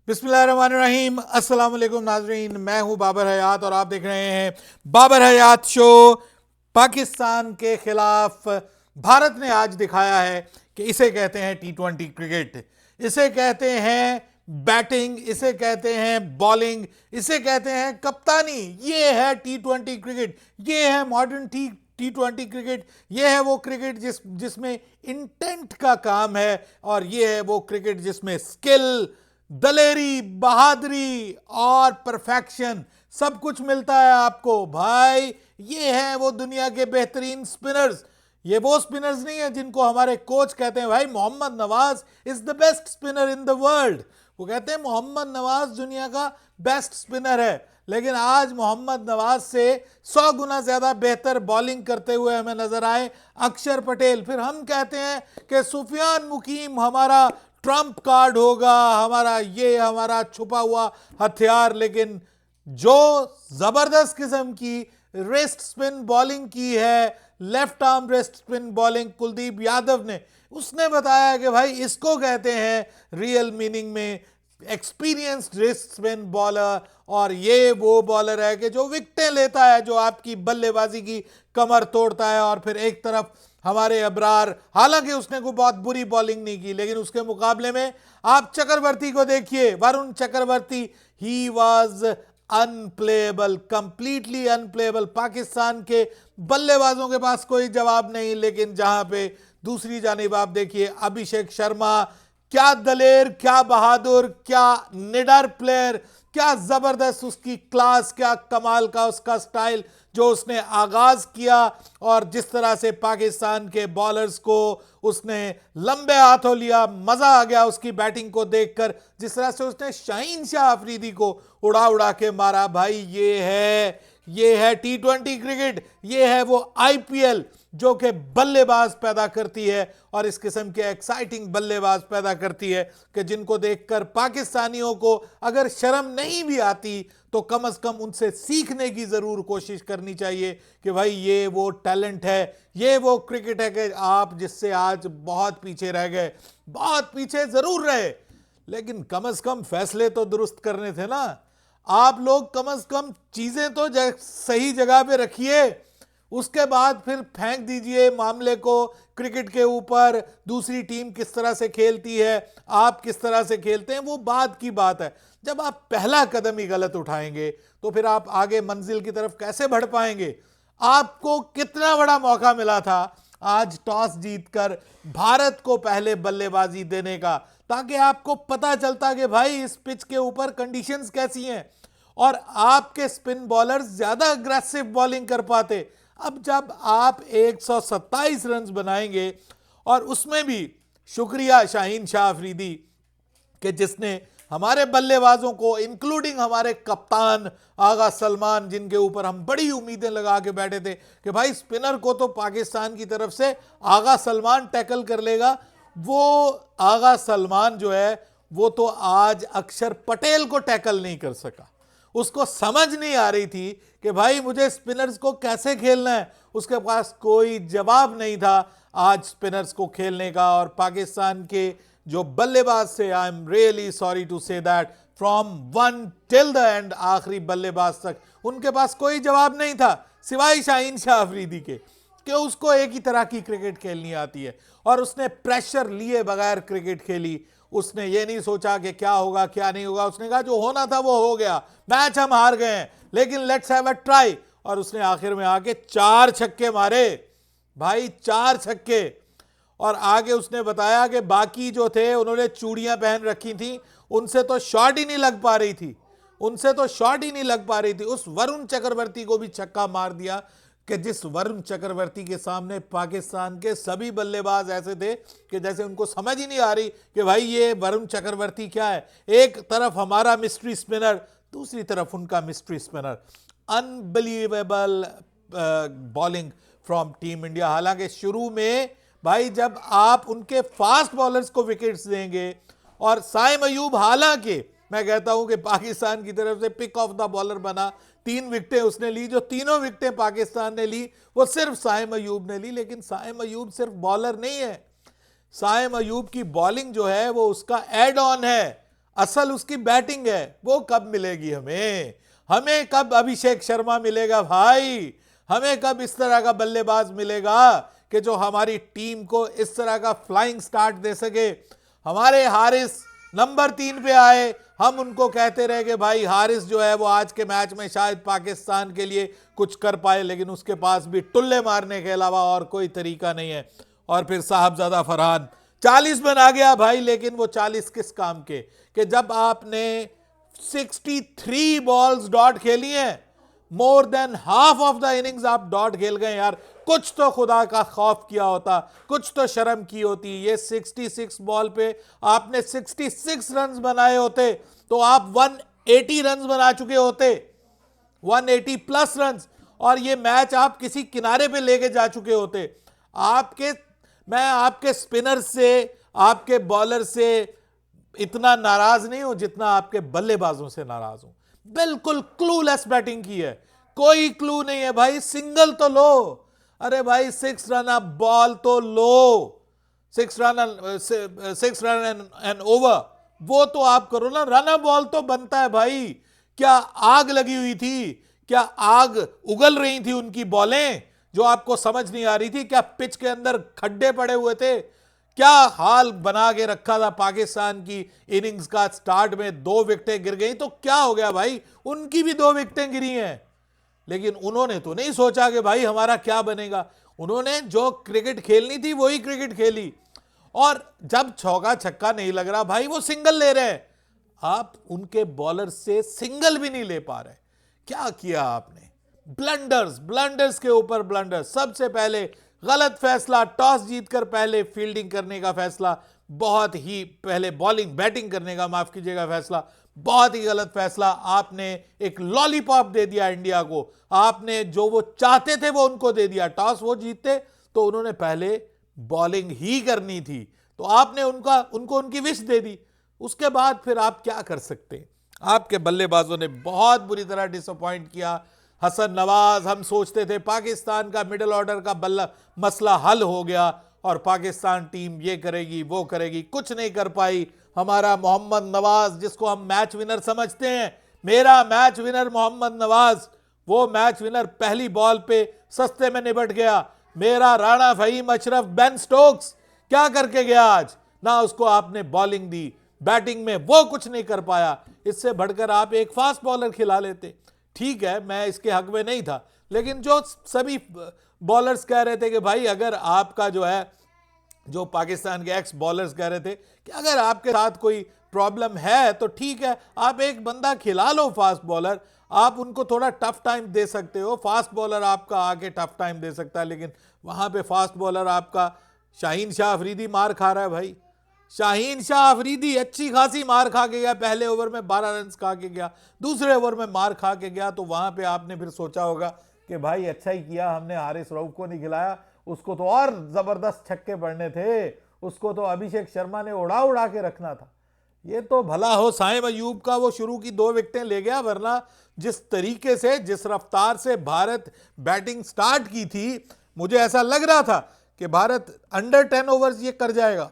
बिस्मिल्लाहिर्रहमानिर्रहीम। अस्सलाम वालेकुम नाजरीन, मैं हूं बाबर हयात और आप देख रहे हैं बाबर हयात शो। पाकिस्तान के खिलाफ भारत ने आज दिखाया है कि इसे कहते हैं टी20 क्रिकेट, इसे कहते हैं बैटिंग, इसे कहते हैं बॉलिंग, इसे कहते हैं कप्तानी। ये है टी20 क्रिकेट, ये है मॉडर्न टी20 क्रिकेट। ये है वो क्रिकेट जिसमें इंटेंट का काम है, और ये है वो क्रिकेट जिसमें स्किल, दलेरी, बहादुरी और परफेक्शन सब कुछ मिलता है आपको भाई। ये है वो दुनिया के बेहतरीन स्पिनर्स। ये वो स्पिनर्स नहीं है जिनको हमारे कोच कहते हैं भाई Mohammad Nawaz is the best spinner in the world. वो कहते हैं मोहम्मद नवाज दुनिया का बेस्ट स्पिनर है, लेकिन आज मोहम्मद नवाज से 100 गुना ज्यादा बेहतर बॉलिंग करते हुए हमें नजर आए अक्षर पटेल। फिर हम कहते हैं कि सुफियान मुकीम हमारा ट्रम्प कार्ड होगा, हमारा छुपा हुआ हथियार। लेकिन जो जबरदस्त किस्म की रेस्ट स्पिन बॉलिंग की है, left arm rest spin bowling Kuldeep Yadav ने, उसने बताया कि भाई इसको कहते हैं रियल मीनिंग में एक्सपीरियंस्ड रेस्ट स्पिन बॉलर। और ये वो बॉलर है कि जो विकेटें लेता है, जो आपकी बल्लेबाजी की कमर तोड़ता है। और फिर एक तरफ हमारे अबरार, हालांकि उसने कोई बहुत बुरी बॉलिंग नहीं की, लेकिन उसके मुकाबले में आप चक्रवर्ती को देखिए, Varun Chakravarthy, he was unplayable, completely unplayable. Pakistan के बल्लेबाजों के पास कोई जवाब नहीं। लेकिन जहां पे दूसरी जानिब आप देखिए अभिषेक शर्मा, क्या दलेर, क्या बहादुर, क्या निडर प्लेयर, क्या जबरदस्त उसकी क्लास, क्या कमाल का उसका स्टाइल जो उसने आगाज किया। और जिस तरह से पाकिस्तान के बॉलर्स को उसने लंबे हाथों लिया, मजा आ गया उसकी बैटिंग को देखकर। जिस तरह से उसने शाहीन शाह अफरीदी को उड़ा उड़ा के मारा भाई। ये है टी20 क्रिकेट, ये है वो आईपीएल जो कि बल्लेबाज पैदा करती है, और इस किस्म के एक्साइटिंग बल्लेबाज पैदा करती है कि जिनको देखकर पाकिस्तानियों को अगर शर्म नहीं भी आती तो कम से कम उनसे सीखने की जरूर कोशिश करनी चाहिए कि भाई ये वो टैलेंट है, ये वो क्रिकेट है कि आप जिससे आज बहुत पीछे रह गए। बहुत पीछे जरूर रहे, लेकिन कम से कम फैसले तो दुरुस्त करने थे ना। आप लोग कम से कम चीजें तो सही जगह पे रखिए, उसके बाद फिर फेंक दीजिए मामले को क्रिकेट के ऊपर। दूसरी टीम किस तरह से खेलती है, आप किस तरह से खेलते हैं, वो बाद की बात है। जब आप पहला कदम ही गलत उठाएंगे तो फिर आप आगे मंजिल की तरफ कैसे बढ़ पाएंगे। आपको कितना बड़ा मौका मिला था आज टॉस जीतकर भारत को पहले बल्लेबाजी देने का, ताकि आपको पता चलता कि भाई इस पिच के ऊपर कंडीशंस कैसी हैं और आपके स्पिन बॉलर्स ज्यादा अग्रेसिव बॉलिंग कर पाते। अब जब आप 127 रन बनाएंगे, और उसमें भी शुक्रिया शाहीन शाह अफरीदी कि जिसने हमारे बल्लेबाजों को, इंक्लूडिंग हमारे कप्तान आगा सलमान, जिनके ऊपर हम बड़ी उम्मीदें लगा के बैठे थे कि भाई स्पिनर को तो पाकिस्तान की तरफ से आगा सलमान टैकल कर लेगा, वो आगा सलमान जो है वो तो आज अक्षर पटेल को टैकल नहीं कर सका। उसको समझ नहीं आ रही थी कि भाई मुझे स्पिनर्स को कैसे खेलना है, उसके पास कोई जवाब नहीं था आज स्पिनर्स को खेलने का। और पाकिस्तान के जो बल्लेबाज थे, I am really sorry to say that, from one till the end, आखिरी बल्लेबाज तक उनके पास कोई जवाब नहीं था सिवाय शाहीन शाह अफरीदी के, कि उसको एक ही तरह की क्रिकेट खेलनी आती है और उसने प्रेशर लिए बगैर क्रिकेट खेली। उसने ये नहीं सोचा कि क्या होगा क्या नहीं होगा, उसने कहा जो होना था वो हो गया, मैच हम हार गए हैं लेकिन लेट्स हैव अ ट्राई। और उसने आखिर में आके 4 छक्के मारे भाई, 4 छक्के। और आगे उसने बताया कि बाकी जो थे उन्होंने चूड़ियां पहन रखी थी, उनसे तो शॉट ही नहीं लग पा रही थी, उनसे तो शॉट ही नहीं लग पा रही थी। उस वरुण चक्रवर्ती को भी छक्का मार दिया कि जिस वरुण चक्रवर्ती के सामने पाकिस्तान के सभी बल्लेबाज ऐसे थे कि जैसे उनको समझ ही नहीं आ रही कि भाई ये वरुण चक्रवर्ती क्या है। एक तरफ हमारा मिस्ट्री स्पिनर, दूसरी तरफ उनका mystery spinner. Unbelievable bowling from team India. हालांकि शुरू में भाई जब आप उनके फास्ट बॉलर्स को विकेट्स देंगे, और साइम अयूब हालांकि मैं कहता हूं कि पाकिस्तान की तरफ से पिक ऑफ द बॉलर बना, 3 विकेटें उसने ली, जो तीनों विकेटें पाकिस्तान ने ली वो सिर्फ साइम अयूब ने ली। लेकिन साइम अयूब सिर्फ बॉलर नहीं है, साइम अयूब की बॉलिंग जो है वो उसका एड ऑन है। असल उसकी बैटिंग है, वो कब मिलेगी हमें? हमें कब अभिषेक शर्मा मिलेगा भाई? हमें कब इस तरह का बल्लेबाज मिलेगा कि जो हमारी टीम को इस तरह का फ्लाइंग स्टार्ट दे सके? हमारे हारिस नंबर 3 पे आए, हम उनको कहते रहे कि भाई हारिस जो है वो आज के मैच में शायद पाकिस्तान के लिए कुछ कर पाए, लेकिन उसके पास भी टुल्ले मारने के अलावा और कोई तरीका नहीं है। और फिर साहबजादा फरहान 40 बना गया भाई, लेकिन वो 40 किस काम के? कि जब आपने 63 बॉल्स डॉट खेली हैं, more than half of the innings आप डॉट खेल गए यार। कुछ तो खुदा का खौफ किया होता, कुछ तो शर्म की होती। ये 66 बॉल पे आपने 66 रन्स बनाए होते तो आप 180 रन्स बना चुके होते, 180 प्लस रन्स, और ये मैच आप किसी किनारे पे लेके जा चुके होते। मैं आपके स्पिनर से, आपके बॉलर से इतना नाराज नहीं हूं जितना आपके बल्लेबाजों से नाराज हूं। बिल्कुल क्लूलेस बैटिंग की है, कोई क्लू नहीं है भाई। सिंगल तो लो, अरे भाई 6 रन अप बॉल तो लो, 6 रन एंड ओवर, वो तो आप करो ना। रन अप बॉल तो बनता है भाई। क्या आग लगी हुई थी? क्या आग उगल रही थी उनकी बॉलें जो आपको समझ नहीं आ रही थी? क्या पिच के अंदर खड्डे पड़े हुए थे? क्या हाल बना के रखा था पाकिस्तान की इनिंग्स का? स्टार्ट में 2 विकेटें गिर गई तो क्या हो गया भाई? उनकी भी 2 विकेटें गिरी हैं, लेकिन उन्होंने तो नहीं सोचा कि भाई हमारा क्या बनेगा। उन्होंने जो क्रिकेट खेलनी थी वही क्रिकेट खेली, और जब चौका छक्का नहीं लग रहा भाई वो सिंगल ले रहे हैं। आप उनके बॉलर से सिंगल भी नहीं ले पा रहे। क्या किया आपने? ब्लंडर्स के ऊपर ब्लंडर्स। सबसे पहले गलत फैसला, टॉस जीतकर पहले फील्डिंग करने का फैसला, बहुत ही पहले बैटिंग करने का, माफ कीजिएगा, फैसला बहुत ही गलत फैसला। आपने एक लॉलीपॉप दे दिया इंडिया को। आपने जो वो चाहते थे वो उनको दे दिया। टॉस वो जीतते तो उन्होंने पहले बॉलिंग ही करनी थी, तो आपने उनको उनकी विश दे दी। उसके बाद फिर आप क्या कर सकते हैं? आपके बल्लेबाजों ने बहुत बुरी तरह डिसअपॉइंट किया। हसन नवाज, हम सोचते थे पाकिस्तान का मिडिल ऑर्डर का मसला हल हो गया और पाकिस्तान टीम ये करेगी वो करेगी, कुछ नहीं कर पाई। हमारा मोहम्मद नवाज, जिसको हम मैच विनर समझते हैं, मेरा मैच विनर मोहम्मद नवाज, वो मैच विनर पहली बॉल पे सस्ते में निपट गया। मेरा राणा फहीम अशरफ, बेन स्टोक्स क्या करके गया आज? ना उसको आपने बॉलिंग दी, बैटिंग में वो कुछ नहीं कर पाया। इससे बढ़कर आप एक फास्ट बॉलर खिला लेते। ठीक है, मैं इसके हक में नहीं था, लेकिन जो सभी बॉलर्स कह रहे थे कि भाई अगर आपका जो है, जो पाकिस्तान के एक्स बॉलर्स कह रहे थे कि अगर आपके साथ कोई प्रॉब्लम है तो ठीक है, आप एक बंदा खिला लो फास्ट बॉलर, आप उनको थोड़ा टफ टाइम दे सकते हो। फास्ट बॉलर आपका आके टफ टाइम दे सकता है, लेकिन वहां पे फास्ट बॉलर आपका शाहीन शाह अफरीदी मार खा रहा है भाई। शाहीन शाह अफरीदी अच्छी खासी मार खा के गया। पहले ओवर में 12 रन खा के गया, दूसरे ओवर में मार खा के गया। तो वहां पे आपने फिर सोचा होगा कि भाई अच्छा ही किया हमने हारिस रऊफ को नहीं खिलाया, उसको तो और जबरदस्त छक्के पड़ने थे, उसको तो अभिषेक शर्मा ने उड़ा उड़ा के रखना था। ये तो भला हो साइम अयूब का, वो शुरू की 2 विकेटें ले गया, वरना जिस तरीके से, जिस रफ्तार से भारत बैटिंग स्टार्ट की थी, मुझे ऐसा लग रहा था कि भारत अंडर 10 ओवर्स ये कर जाएगा।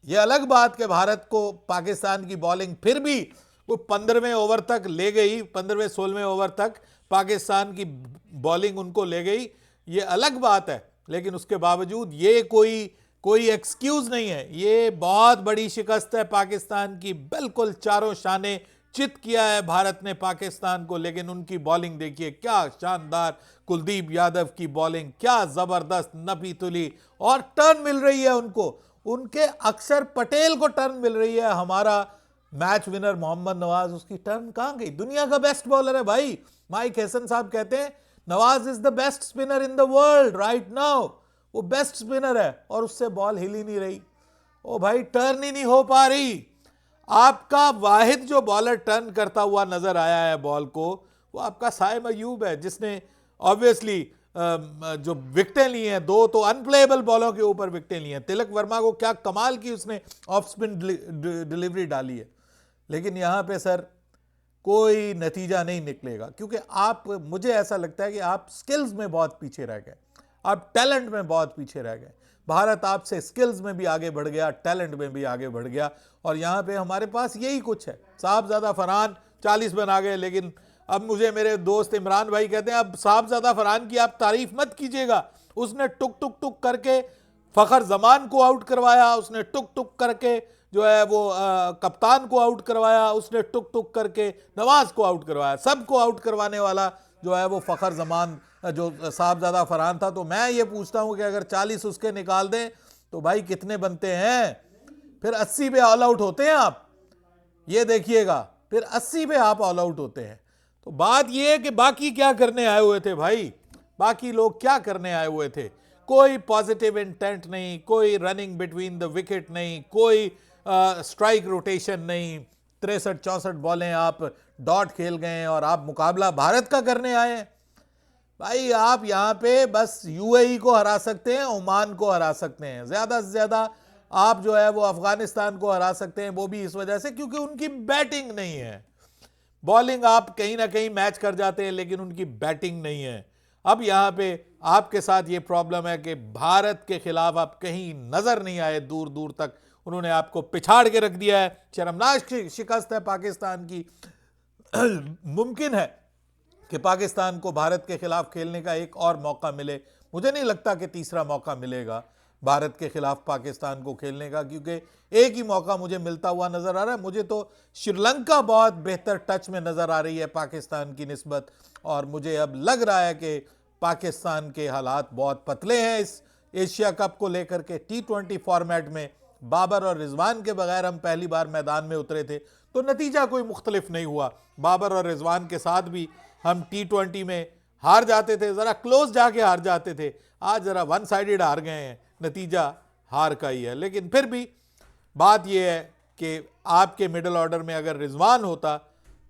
यह अलग बात कि भारत को पाकिस्तान की बॉलिंग फिर भी वो 15वें ओवर तक ले गई, 15वें 16वें ओवर तक पाकिस्तान की बॉलिंग उनको ले गई, ये अलग बात है। लेकिन उसके बावजूद ये कोई एक्सक्यूज नहीं है। ये बहुत बड़ी शिकस्त है पाकिस्तान की। बिल्कुल चारों शाने चित किया है भारत ने पाकिस्तान को, लेकिन उनकी बॉलिंग देखिए क्या शानदार। कुलदीप यादव की बॉलिंग क्या जबरदस्त, नपी तुली, और टर्न मिल रही है उनको, उनके अक्षर पटेल को टर्न मिल रही है। हमारा मैच विनर मोहम्मद नवाज, उसकी टर्न कहां गई? दुनिया का बेस्ट बॉलर है भाई। माइक हैसन साहब कहते हैं Nawaz is the best spinner in the world right now. वो बेस्ट स्पिनर है और उससे बॉल हिल ही नहीं रही। ओ भाई, टर्न ही नहीं हो पा रही। आपका वाहिद जो बॉलर टर्न करता हुआ नजर आया है बॉल को, वो आपका साइम अयूब है, जिसने ऑब्वियसली जो विकेटें ली हैं, 2 तो अनप्लेएबल बॉलों के ऊपर विकेटें ली हैं। तिलक वर्मा को क्या कमाल की उसने ऑफ स्पिन डिलीवरी डाली है, लेकिन यहां पे सर कोई नतीजा नहीं निकलेगा, क्योंकि मुझे ऐसा लगता है कि आप स्किल्स में बहुत पीछे रह गए, आप टैलेंट में बहुत पीछे रह गए। भारत आपसे स्किल्स में भी आगे बढ़ गया, टैलेंट में भी आगे बढ़ गया, और यहाँ पे हमारे पास यही कुछ है। साहबजादा फरहान 40 बना गए, लेकिन अब मुझे मेरे दोस्त इमरान भाई कहते हैं अब साहबजादा फरहान की आप तारीफ मत कीजिएगा, उसने टुक टुक टुक करके फ़खर जमान को आउट करवाया, उसने टुक टुक करके जो है वो कप्तान को आउट करवाया, उसने टुक टुक करके नवाज को आउट करवाया, सबको आउट करवाने वाला जो है वो फ़खर जमान जो साहबजादा फरहान था। तो मैं ये पूछता हूँ कि अगर 40 उसके निकाल दें तो भाई कितने बनते हैं? फिर 80 पे ऑल आउट होते हैं आप, ये देखिएगा, फिर 80 पे आप ऑल आउट होते हैं। तो बात ये है कि बाकी क्या करने आए हुए थे भाई, बाकी लोग क्या करने आए हुए थे? कोई पॉजिटिव इंटेंट नहीं, कोई रनिंग बिटवीन द विकेट नहीं, कोई स्ट्राइक रोटेशन नहीं, 63-64 बॉलें आप डॉट खेल गए और आप मुकाबला भारत का करने आए हैं। भाई आप यहाँ पे बस यूएई को हरा सकते हैं, ओमान को हरा सकते हैं, ज्यादा से ज्यादा आप जो है वो अफगानिस्तान को हरा सकते हैं, वो भी इस वजह से क्योंकि उनकी बैटिंग नहीं है। बॉलिंग आप कहीं ना कहीं मैच कर जाते हैं, लेकिन उनकी बैटिंग नहीं है। अब यहाँ पे आपके साथ ये प्रॉब्लम है कि भारत के खिलाफ आप कहीं नजर नहीं आए, दूर दूर तक उन्होंने आपको पिछाड़ के रख दिया है। शर्मनाक शिकस्त है पाकिस्तान की। मुमकिन है कि पाकिस्तान को भारत के खिलाफ खेलने का एक और मौका मिले, मुझे नहीं लगता कि तीसरा मौका मिलेगा भारत के खिलाफ पाकिस्तान को खेलने का, क्योंकि एक ही मौका मुझे मिलता हुआ नजर आ रहा है। मुझे तो श्रीलंका बहुत बेहतर टच में नजर आ रही है पाकिस्तान की निस्बत, और मुझे अब लग रहा है कि पाकिस्तान के हालात बहुत पतले हैं इस एशिया कप को लेकर के। T20 फॉर्मेट में बाबर और रिजवान के बगैर हम पहली बार मैदान में उतरे थे, तो नतीजा कोई मुख्तलिफ नहीं हुआ। बाबर और रिजवान के साथ भी हम T20 में हार जाते थे, ज़रा क्लोज जाके हार जाते थे। आज ज़रा वन साइडेड हार गए हैं, नतीजा हार का ही है। लेकिन फिर भी बात यह है कि आपके मिडिल ऑर्डर में अगर रिजवान होता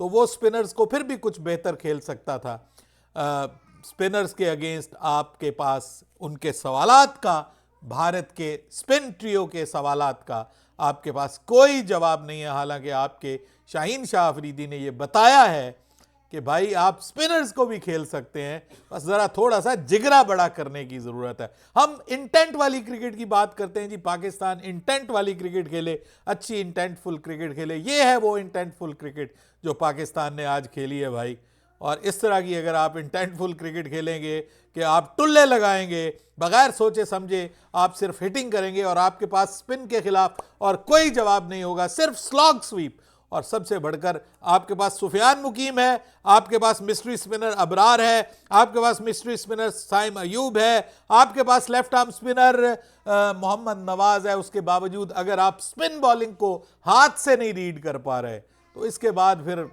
तो वो स्पिनर्स को फिर भी कुछ बेहतर खेल सकता था। स्पिनर्स के अगेंस्ट आपके पास उनके सवालात का, भारत के स्पिन ट्रियो के सवालात का आपके पास कोई जवाब नहीं है। हालांकि आपके शाहीन शाह अफरीदी ने यह बताया है कि भाई आप स्पिनर्स को भी खेल सकते हैं, बस जरा थोड़ा सा जिगरा बड़ा करने की जरूरत है। हम इंटेंट वाली क्रिकेट की बात करते हैं जी, पाकिस्तान इंटेंट वाली क्रिकेट खेले, अच्छी इंटेंटफुल क्रिकेट खेले, ये है वो इंटेंटफुल क्रिकेट जो पाकिस्तान ने आज खेली है भाई। और इस तरह की अगर आप इंटेंटफुल क्रिकेट खेलेंगे कि आप टुल्ले लगाएंगे बगैर सोचे समझे, आप सिर्फ हिटिंग करेंगे और आपके पास स्पिन के खिलाफ और कोई जवाब नहीं होगा, सिर्फ स्लॉग स्वीप, और सबसे बढ़कर आपके पास सुफियान मुकीम है, आपके पास मिस्ट्री स्पिनर अबरार है, आपके पास मिस्ट्री स्पिनर साइम अयूब है, आपके पास left arm spinner Mohammad Nawaz है। उसके बावजूद अगर आप स्पिन बॉलिंग को हाथ से नहीं रीड कर पा रहे, तो इसके बाद फिर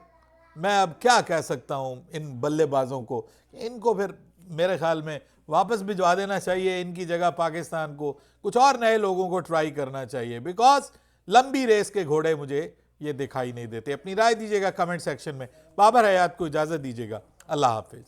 मैं अब क्या कह सकता हूं इन बल्लेबाजों को। इनको फिर मेरे ख्याल में वापस भिजवा देना चाहिए, इनकी जगह पाकिस्तान को कुछ और नए लोगों को ट्राई करना चाहिए, बिकॉज लंबी रेस के घोड़े मुझे ये दिखाई नहीं देते। अपनी राय दीजिएगा कमेंट सेक्शन में। बाबर हयात को इजाजत दीजिएगा। अल्लाह हाफिज।